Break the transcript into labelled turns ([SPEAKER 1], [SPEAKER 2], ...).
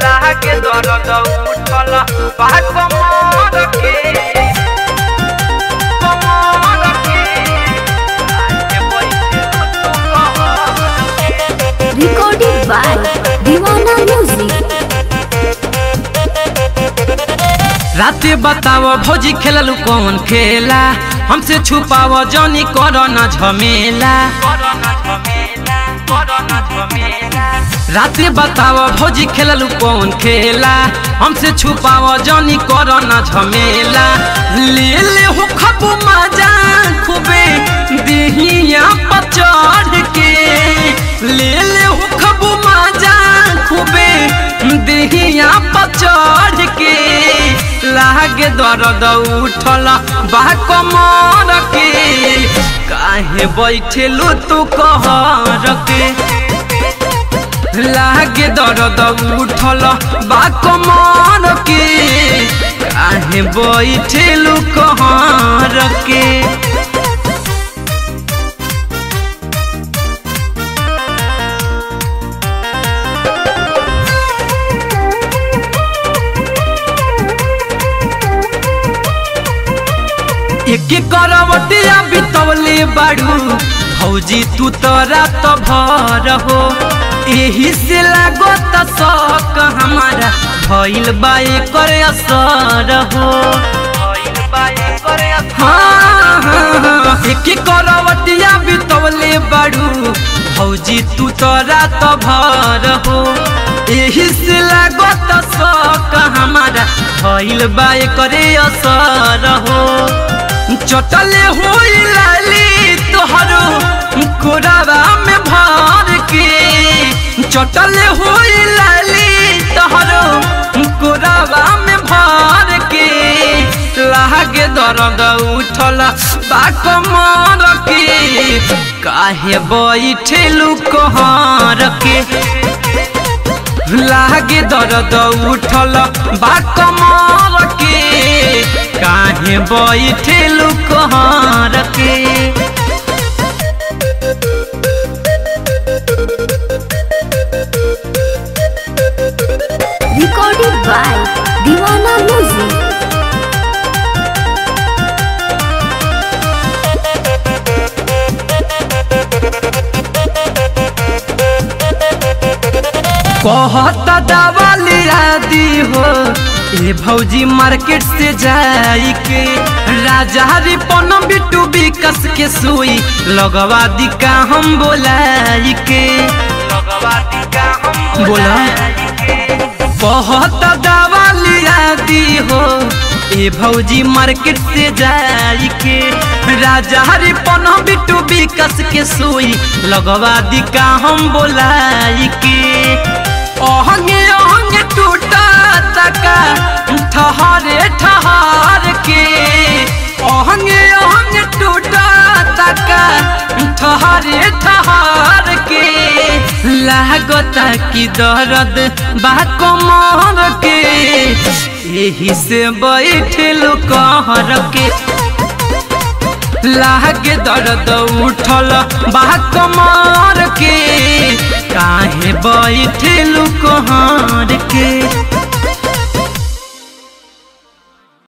[SPEAKER 1] लागे दर्द उठल बात कमर के
[SPEAKER 2] Recorded by Divana Music।
[SPEAKER 3] राते बताओ भौजी खेललू कौन खेला, हमसे छुपाओ जानी करो न झमेला। राते बताओ भौजी खेललू कौन खेला, हमसे छुपाओ जानी करो न झमेला। ले ले हो खबू मजा खूबे देहिया पर चढ़ के, ले ले हो खबू मजा खूबे देहिया पर चढ़ के। लागे दर्द उठल बा कमर के, काहे बैठेलू तू कहर के। लागे दर्द उठल बा कमर के, काहे बैठेलू कहर के। एक करवटिया बितवले बाड़ू भौजी तू तो रात भर हो, एही से लागत शौक हमारा भइल बा एकर असर हो। हाँ, एक करवटिया बितवले बाड़ू भौजी तू तो रात भर हो, एही से लागत शौक हमारा भइल बा एकर असर हो। चटले हो लाली तोहरो कोरावा में भर के, चटले हो लाली तोहरो कोरावा में भर के। लागे दर्द उठल बा कमर के, काहे बैठेलू कहर के। लागे दर्द उठल बा कमर के, काहे बैठेलू कहर के।
[SPEAKER 2] Recorded by Divana Music।
[SPEAKER 3] कहता दवा लिया दी हो ए भौजी मार्केट से जाई के, राजा रिपन बिट्टू विकस के सुई लगवा दी का हम बोलाई के। बोला कहता दवा लिया दी हो ए भौजी मार्केट से जाई के, राजा रिपन बिट्टू विकस के सुई लगवा दी का हम बोलाई के। अहंगे अहंगे टूटा तका ठहरे ठहर के, अहंगे अहंगे टूटा तका ठहरे ठहर के। लागता कि दर्द बा कमर के, यही से बैठेलू कहर के। लागे दर्द उठल बा कमर के, काहे बैठेलू कहर के।